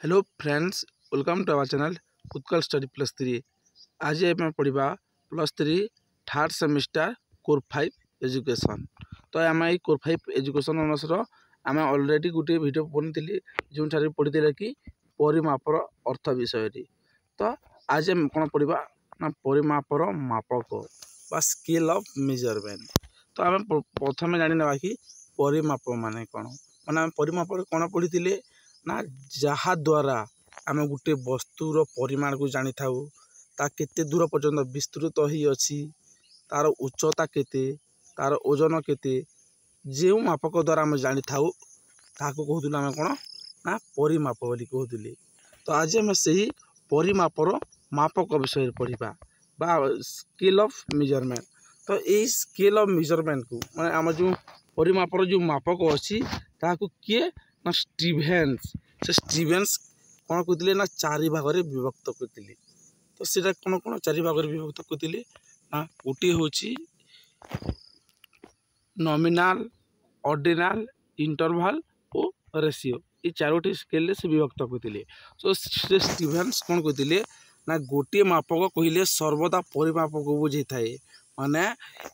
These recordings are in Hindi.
Hello friends, welcome to our channel Utkal study +3। आज आम पढ़ा +3 थर्ड सेमिस्टर कोर 5 एजुकेशन। तो आम ये कोर 5 एजुकेशन अनुसार आम अलरेडी गोटे वीडियो बनी जो पढ़ी कि परिमापर अर्थ विषय। तो आज आम कौन पढ़ा ना परिमापर मापक बा स्केल ऑफ मेजरमेंट। तो आम प्रथम जाना कि परिमाप माने कौन माने परिमाप कौन पढ़ी ना जहा द्वारा आम गोटे वस्तुर परिमाण को जानी था ता केते दूर पर्यंत विस्तृत ही अच्छी तार उच्चता केते तार ओजन केते जो मापक द्वारा आम जानी था कहूँ आम कौन ना परिमाप बोली कहते। तो आज आम से ही परिमापर मापक विषय पढ़ा बा स्केल ऑफ मेजरमेंट। तो ये स्केल ऑफ मेजरमेंट को माने आम जो परिमापर जो मापक अच्छी ताकू किए ना स्टीवेन्स से स्टीवेन्स कौन कहते ना चारि भाग में विभक्त करते। तो सीटा कौन कौन चारि भाग में विभक्त करते ना गोटे हूँ नॉमिनल ऑर्डिनल इंटरवल और रेशियो ये चारोटी स्केल से विभक्त करते। तो स्टीवेन्स कौन कहते ना गोटे मापक कहले सर्वदा परिमापक को बुझे थाए माने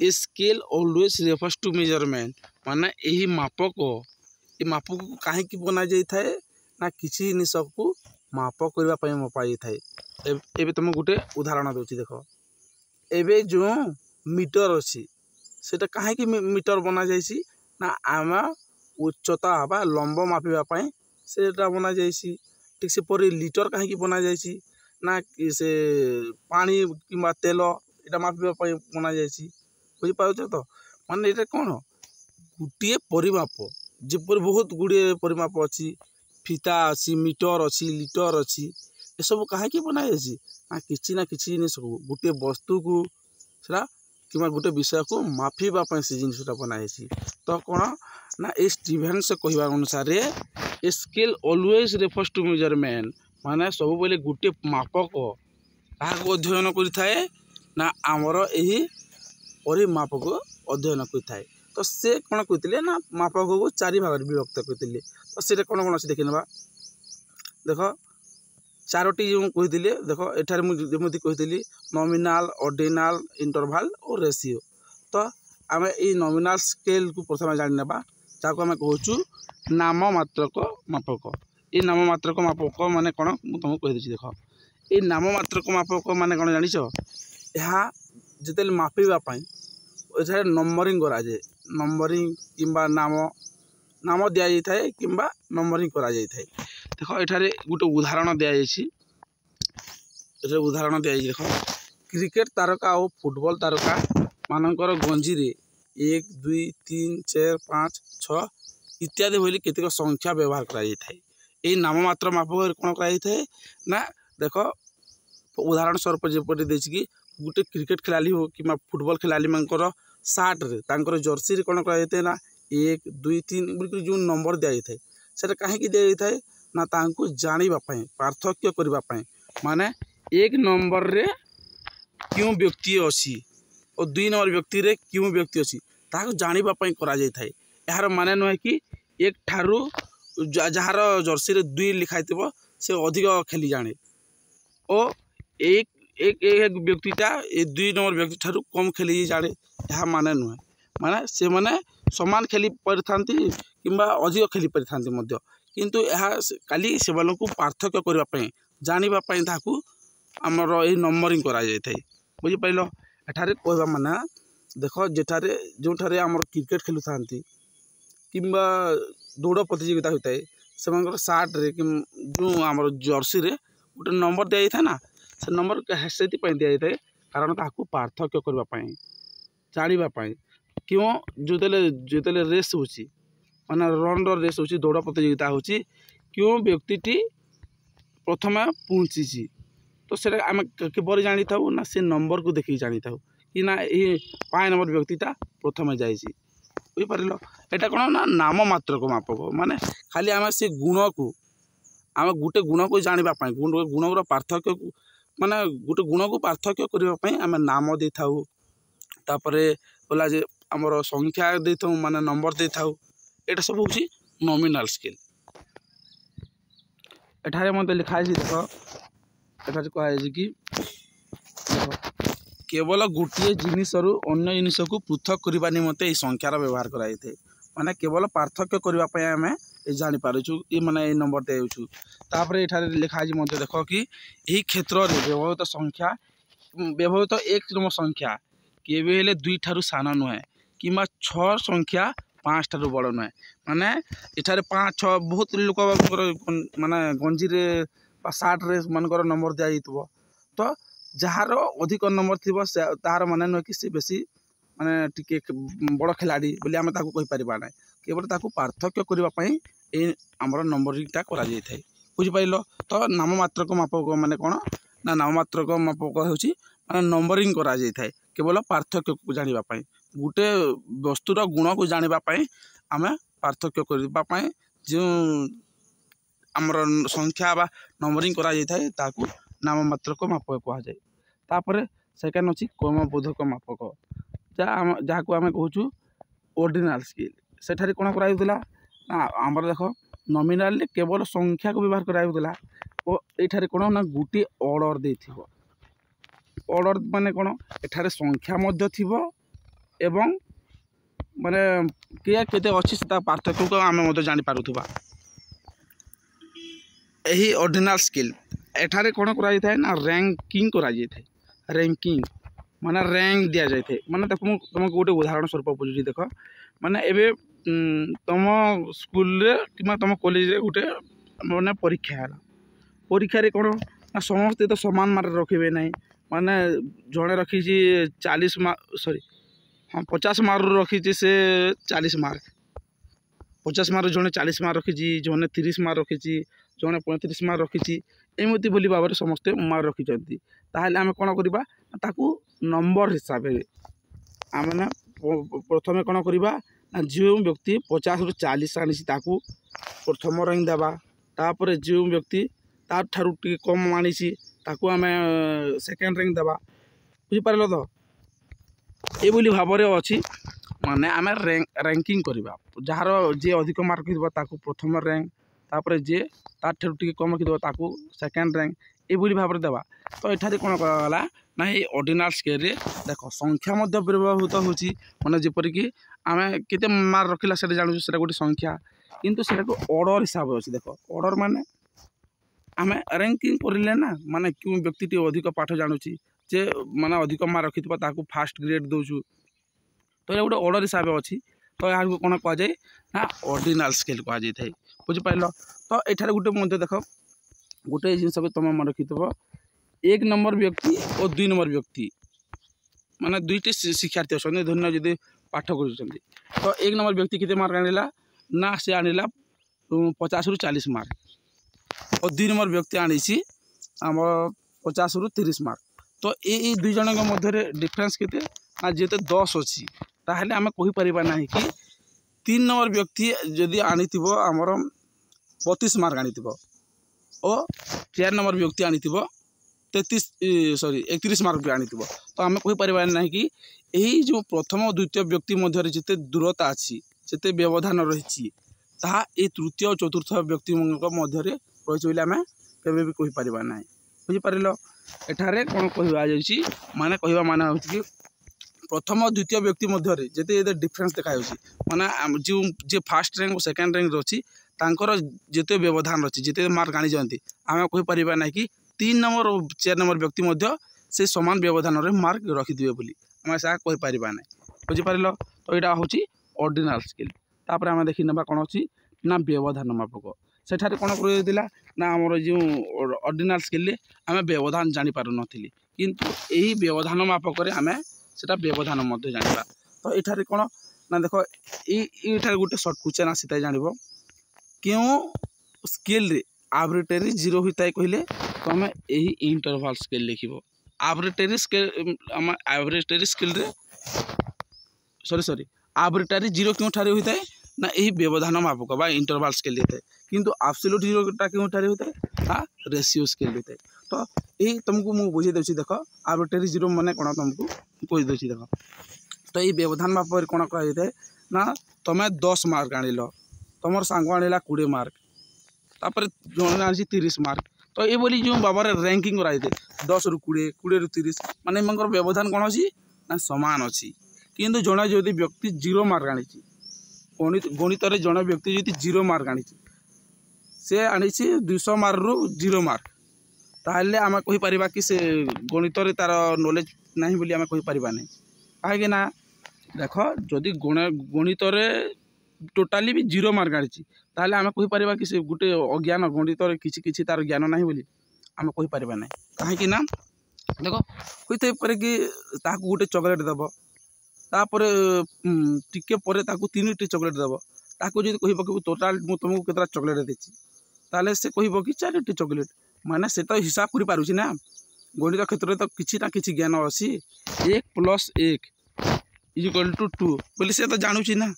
a scale always refers to measurement माने यही मापक ये मापक को कहीं बना जाए ना किसी जिनिस को माप करने मपा जाए। एबे तुम गोटे उदाहरण दूसरी देख एबे जो मीटर अच्छी सेटा कहीं मीटर बना जाए ना आम उच्चता बा लंब मापिबापी से बना जाए। ठीक से पर लिटर कहीं बना जाए ना से पानी कि तेल यहाँ मापिबापी बना जाए। बुझीपार तो माने ये कौन गोटे परिमाप जपर बहुत गुड़े परिमाप अच्छी फिता अच्छी मीटर अच्छी लिटर अच्छी ये सब कहीं बना जाए ना किसी जिनिस को गोटे वस्तु को कि गोटे विषय को मापिबापी से जिनसा बना जाए। तो कौन ना ये स्टीवेन्स कहवा अनुसार a scale always refers to measurement माने सब बेले गोटे मापक क्या अध्ययन करें ना आमर यही परिमाप को अध्ययन करें। तो से कौन कहते ना मापक को चारि भाग में विभक्त करते। तो सीटा कौन कौन अच्छे देखी ना देख चारोटी जो कहते देख एठार मुझे कही नॉमिनल ऑर्डिनल इंटरवल और रेशियो। तो आम ये नॉमिनल स्केल को प्रथम जानी ना जहाँ आम कहूँ नाम मात्रक मापक। ये नाम मात्रक मापक माने कौन तुमको कहीदे देख ये नाम मात्रक मापक माने कौन जानिछ यहाँ जिते मापिबापी ये नंबरिंग कराए नंबरिंग किंबा नाम नाम दि जाए कि नंबरिंग करा जाए। देख एठारे गोटे उदाहरण दि जाए उदाहरण दि देख क्रिकेट तारका और फुटबॉल तारका मानकर गंजी रे 1 2 3 4 5 6 इत्यादि बोली केतक संख्या व्यवहार करा जाए। ये नाम मात्र मापक कौन कराए ना देख उदाहरण स्वरूप जपरी देछि कि गोटे क्रिकेट खिलाड़ी हो कि फुटबॉल खिलाड़ी मानकर सार्ट रे जर्सी रे कौन कराए ना 1 2 3 जो नंबर दि जाए से कहीं दि जाए ना तांको जानापी पार्थक्य करने माने 1 नंबर रे क्यों व्यक्ति अच्छी और 2 नंबर व्यक्ति रे क्यों व्यक्ति अच्छी ताको जानापी करा जाए। यार माने नुहे कि एक ठारू जार जर्सी रे 2 लिखाई से अधिक खेली जाने और एक एक एक व्यक्तिटा 2 नंबर व्यक्ति ठारू कम खेली जाने यहाँ माने नुहे माने से माने समान खेली पारिथांती किंबा अधिक खेली पारिथांती किंतु यह काली से पार्थक्य करने जानापी ताकू आमर ये नंबरिंग करा जाए। बुझीपार एठारे कहवा माने देख जेठारे जो आमर क्रिकेट खेलु था किंबा दौड़ प्रतियोगिता होता है से सार्ट रे कि जो आमर जर्सी रे गोटे नंबर दि जाए ना से नंबर से दि जाए कारण ताकू पार्थक्य करने जानापी क्यों जो रेस हो माने रन रेस हो दौड़ प्रतियोगिता हो क्यों व्यक्ति प्रथम पहुँची तो से आम किपर जानी था ना से नंबर को देखिए जानी था कि ना ये 5 नंबर व्यक्तिटा प्रथम जाइए। बुझीपार एटा कौन ना नाम मात्रक मापक माने खाली आम से गुण को आम गोटे गुण को जानापी गुण पार्थक्य माने गोटे गुण को पार्थक्य करने आम नाम दे था गला जे आमर संख्या दे था माने नंबर दे था यहाँ सब हूँ नॉमिनल स्केल। एठारे मते लिखा है देख एठारे कह कि केवल गोटे जिनसरू अन्य जिनस को पृथक करने निमंते ये संख्यार व्यवहार कराई माने केवल पार्थक्य करने आम जापर ये माने ये नंबर देचु तापर एठारे लिखा है देख कि यही क्षेत्र में व्यवहित संख्या व्यवहित एक नंबर संख्या केवे हेले 2 ठारू सान नुहे कि 6 संख्या 5 ठारू बड़ नुहे माने एठारे 5 6 बहुत लोक माने गंजी रे सार्ट रे मनकर नंबर दिया जाइतबो तो जार अधिक नंबर थी तार माने नुहे कि सी बेसी माने टिके बड़ खिलाड़ी बोली आम कही पारिबा ना केवल ताकू पार्थक्य करने ये आमर नंबरिंगटा करा जाय थाए बुझिपाइल तो नाममात्रक मापक माने कौन ना नाममात्रक मापक होची माने नंबरिंग करा जाय थाए केवल पार्थक्य को जानिबा गोटे वस्तुर गुण को जानिबा आम पार्थक्य करबा जो आमर संख्या बा नंबरिंग करा जाय थाए ताकू नाममात्रक मापक कह जाए तापर सेकेंड अच्छी क्रमबोधक मापक जहाँ को आम कहूँ ऑर्डिनल स्केल सेठारे कौन कराइला आमर देख नॉमिनल केवल संख्या को व्यवहार कराइला और ये कौन ना गोटे ऑर्डर दे ऑर्डर माने कौन एठारे संख्या मध्य थिबो एवं माने किया केते अच्छी से पार्थक्य को आम जानी पारुथबा यही ऑर्डिनल स्केल एठारे कौन कराई थाए ना रैंकिंग कराई थाए रैंकिंग माने रैंक दिया जाए थे माने देखो तुमको गोटे उदाहरण स्वरूप बुझी देख माने एबे तुम स्कूल रे कि तुम कॉलेज रे गोटे माने परीक्षा है परीक्षा रे कौन ना समस्ते तो समान मार्क रखिबे नहीं माने जड़े रखी 40 मार्क सॉरी हाँ 50 मार्क रखी से 40 मार्क 50 मार्क जड़े 40 मार्क रखी जड़े 30 मार्क रखी जड़े 35 मार्क रखी एमती बोली भाव में समस्ते मार्क रखिंट ताहले आम कौन करवा ताकू नंबर हिसाब से आम ना प्रथम कौन करवा जो व्यक्ति 50 रु 40 आनी प्रथम रैंक देवा तापर जो व्यक्ति तार ठारू टी कम आनी ताकू आम सेकेंड रैंक देवा बुझिपार तो ये भाव में अच्छी माने आम रैंकिंग करवा जार जे अधिक मार्क रखिथबो प्रथम रैंक तापर जे तार ठारू टी कम रखिथबो ताकू सेकेंड रैंक ये भाव में देवा तो ये कौन कराला ना ये ऑर्डिनल स्केल रे देख संख्या मध्य व्यवहृत होची माने जेपरिक आम केते मार्क रखिला से जानू से गोटे संख्या किंतु से ऑर्डर हिसाब अच्छी देख ऑर्डर माने आम रैंकिंग करले ना माने क्यों व्यक्ति अधिक पाठ जानूची जे माने अधिक मार्क रखिथबो ताकू फास्ट ग्रेड दउछु तो ये गोटे ऑर्डर हिसाब अच्छी तो यहाँ को कौन कह जाए ना ऑर्डिनल स्केल कह जाए थे बुझिपार तो ये गोटे देख गोटे जिनस तुम मन रखिथबो 1 नंबर व्यक्ति और 2 नंबर व्यक्ति माने दुईटी शिक्षार्थी अच्छे धन्य जदि पाठ कर तो 1 नंबर व्यक्ति कितने मार्क आनिला ना से आनिला 50 रु 40 मार्क और 2 नंबर व्यक्ति आनी आम 50 रु 30 मार्क तो ये 2 जन मध्य डिफरेंस केते ना जेते 10 अच्छी ताहले आम कहीपर ना कि 3 नंबर व्यक्ति जदि आनी आमर 32 मार्क आनी और 4 नंबर व्यक्ति आनी 31 मार्क भी आनी तो आम कहीपर ना कि यही जो प्रथम और द्वितीय व्यक्ति मध्य जिते दूरता अच्छी जिते व्यवधान रही ये तृतीय और चतुर्थ व्यक्ति मध्य रही आम केवे भी कहीपर ना बुझिपार एठारे कौन कह माने कहवा माने हो कि प्रथम और द्वितीय व्यक्ति मध्य जिते डिफरेंस देखा माने जो जे फास्ट रैंक और सेकेंड रैंक अच्छी तांकर जिते व्यवधान अच्छी जिते मार्क आनी जाती आम कहीपर ना कि 3 नंबर और 4 नंबर व्यक्ति मध्य से समान व्यवधान रे मार्क रखिथे बोली आम से कहीपर ना बुझिपार तो यहाँ हूँ ऑर्डिनल स्केल तापर आम देखी ना कौन अच्छी ना व्यवधान मापक सेठारे कौन कर ना आमर जो ऑर्डिनल स्केल आम व्यवधान जापर नी किंतु यही व्यवधान मापक आम से व्यवधान जाना तो ये कौन ना देख ये गोटे सर्ट क्वेश्चन आसी था जान क्यों स्केल रे आर्बिट्रेरी 0 होता है कहले तो आम यही इंटरवल स्केल लिख आर्बिट्रेरी स्केल आम आर्बिट्रेरी स्केल रे सॉरी आर्बिट्रेरी 0 क्यों ठारे होता है ना यही व्यवधान मापक बा इंटरवल स्केल होता है किंतु एब्सोल्यूट 0 क्यों ठारे होता है ना रेशियो स्केल होता है तो यही तुमको मुझे बुझे दूसरी देख आर्बिट्रेरी 0 माने कौन तुमको कही दूसरी देख तो ये व्यवधान माप कौन कह ना तुम्हें 10 मार्क आनिल तुम सांग आनिला 20 मार्क तापर जन आनी 30 मार्क तो ये बोली जो बाबार रैंकिंग कराई 10 रु 20 20 रु 30 माने एमंकर व्यवधान कौन अच्छी ना समान अच्छी किंतु जड़े जदि व्यक्ति 0 मार्क आनी गणित जड़े व्यक्ति जदि 0 मार्क आनी से आनी 200 मार्क रु 0 मार्क ताहले आम कहीपर कि से गणित तार नॉलेज नहीं बोली आम कहीपर नहीं कहीं ना देख जदि गणित टोटाली भी 0 मार्क आनी ताहले आम कहीपर कि से गोटे अज्ञान गणित किसी तार ज्ञान नहीं बोली आम कहीपर ना कहीं ना देख होते पारे कि गोटे चॉकलेट दब तापर टिके पर 3टी चॉकलेट दब ताकू जो कह पकड़ टोटाल मुझे तुमको केतटा चॉकलेट देती ताले से कह कि 4टी चॉकलेट माने से तो हिसाब कर पारुछि ना गणित क्षेत्र में तो किसी ना किसी ज्ञान अच्छी 1 + 1 = 2 बोली से तो जानूची ना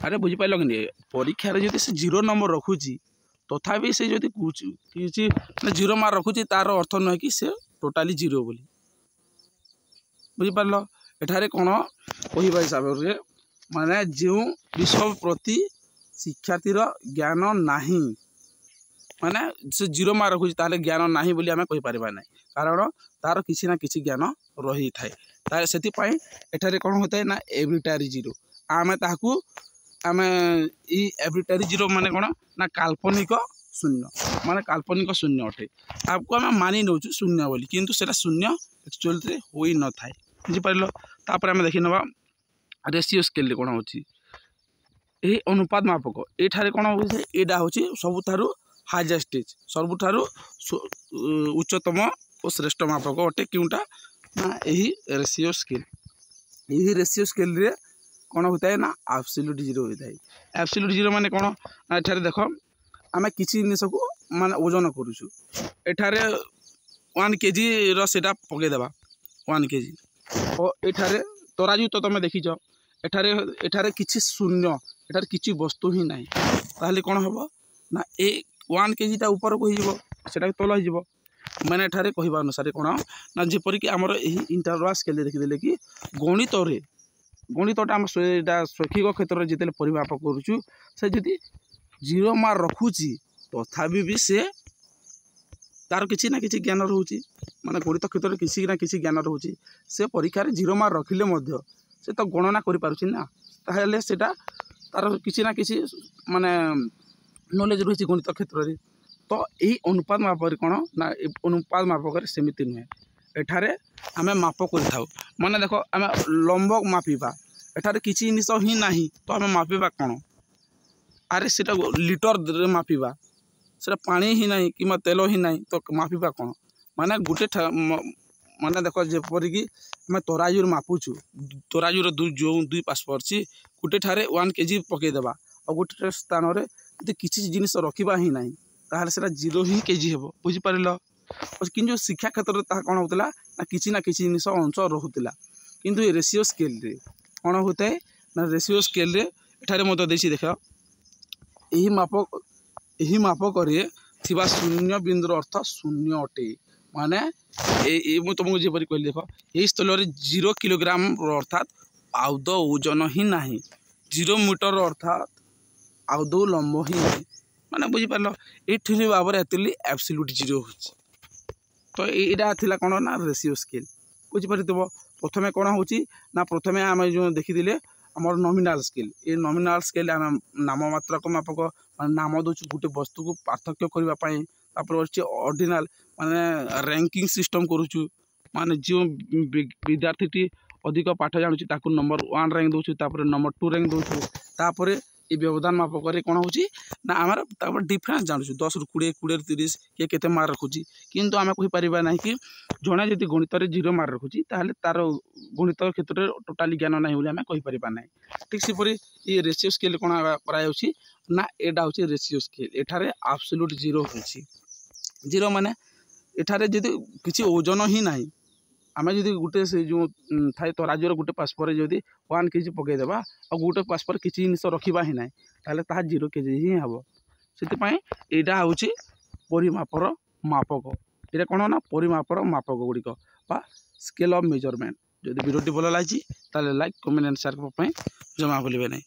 अरे बुझीपार कि नहीं परीक्षा जो से 0 नंबर रखुची तथापि से जो किसी 0 मार्क रखुची तार अर्थ नुहे कि से टोटाली 0 बोली बुझीपार एठारे कौन कहवा हिसाब से माने जो विषय प्रति शिक्षार्थीर ज्ञान नहीं माने से 0 मार्क रखुची ताले ज्ञान नहीं बोली आम कहीपर ना कारण तार किसी ना किसी ज्ञान रही थाए से एठारे कौन होता है ना एवरीटारी 0 आम ताकू आम एवरीटारी 0 माने कौन ना काल्पनिक शून्य माने काल्पनिक शून्य अटे आपको आम मानि नौ शून्य बोली किंतु सेटा शून्य एक्चुअली होई न थाए बुझीपार तापर आम देखी ना रेशियो स्केल कौन हो अनुपात मापक ये कौन हो यहाँ हूँ सबुठारु हाईएस्ट स्टेज सबुठारु उच्चतम और श्रेष्ठ मापक अटे क्योंटा ना यही रेशियो स्केल यही रेशियो स्केल रे कौन होता है ना एब्सोल्यूट 0 होता है एब्सोल्यूट 0 माने कौन ना एठारे देख आम किसी जिनिस को माने ओजन करूँ एठारे 1 kg रहा पकईदेवा 1 kg और एठारे तराजू तो तुम देखीच एठारे एठारे किसी शून्य एठारे किसी वस्तु ही नहीं ताहले कौन हम ना 1 kg ऊपर को होटा तल हो मैंने एठारे कहवा अनुसार कौन ना जेपरिक आमर यही इंटरवाल स्केल देखीदे कि गणितटा आम शैक्षिक क्षेत्र में जिते परिमाप करुचु से जदि 0 मार्क रखुची तथापि भी से तार किसी ना किसी ज्ञान रोचे माने गणित क्षेत्र में किसी ना किसी ज्ञान रोचे से परीक्षा 0 मार्क रखिले से तो गणना करें ताहले सेटा तार किसी ना किसी माने नॉलेज रही गणित क्षेत्र में तो यही अनुपात मापक कौन ना अनुपात मापक सेमती नुहे एठारे आम माप कर माने देख आम लंब मापिबा एठारे किसी जिनिस ही नहीं तो आम मापिबा कौन अरे सेटा लिटर मापिबा सेटा पानी ही नहीं कि तेल ही नहीं तो मापिबा कौन माने गोटे माने देख जेपरिक आम तराजू मापुचु तराजूर जो 2 पार्श्व अच्छी गोटे ठारे 1 kg पकईदेवा और गोटे स्थान में यदि किसी जिनिस रखा ही ना ताहले सेटा 0 ही kg हे बुझीपार कि शिक्षा क्षेत्र में कौन होता ना किसी जिनिस अंश रोला किंतु ये रेशियो स्केल रे कौन होता है ना रेशियो स्केल रे एठारे मत देसी देख यही मापक थिबा शून्य बिंदुर अर्थ शून्य अटे माने मुझे तुमको जेपरी कहली देख यही स्थल 0 किलोग्राम अर्थात आउद ओजन ही ना 0 मीटर अर्थात आउद लंब ही ना माने बुझीपार ये भाव में एक्चुअली एब्सोल्यूट 0 हो तो यहाँ कौन ना रेशियो स्केल बुझीपार प्रथमे कौन हो ना प्रथमे आम जो देखी आमर नॉमिनल स्केल ये नॉमिनल स्केल आम नाम मात्रक मापक नाम दौर गोटे वस्तु को पार्थक्य करने ऑर्डिनल माने रैंकिंग सिस्टम करुचु माने जो विद्यार्थी अधिक पाठ जानूँ ताकू नंबर 1 रैंक दौर नंबर 2 रैंक दौर ये व्यवधान मापक कौन हो ना आम डिफरेन्स जानूँ 10 रु 20 20 रु 30 किए केते मार्क रखुची किंतु आम कहीपर ना कि जड़े जब गणित 0 मार्क रखुची ताहले तार गणित क्षेत्र में टोटाली ज्ञान ना बोली आम कहीपर ना ठीक सेपरी ये रेशियो स्केल कौन कराई ना यहाँ हूँ रेशियो स्केल एठारे एब्सोल्यूट 0 हो 0 माने एठारे जदि किसी ओजन ही ना आम जब गोटे से जो थाए तराजूर गोटे पार्श्वर जदि 1 kg पकईदेवा और गोटे पार्श्वर किसी जिनिस रखा ही ना ताहले 0 kg ही हम से यहाँ हूँ परिमापर मापक ये कौन ना परिमापर मापक गुड़िक स्केल ऑफ मेजरमेंट जदि वीडियो भल लगी लाइक कमेंट एंड शेयर जमा भूलें नहीं।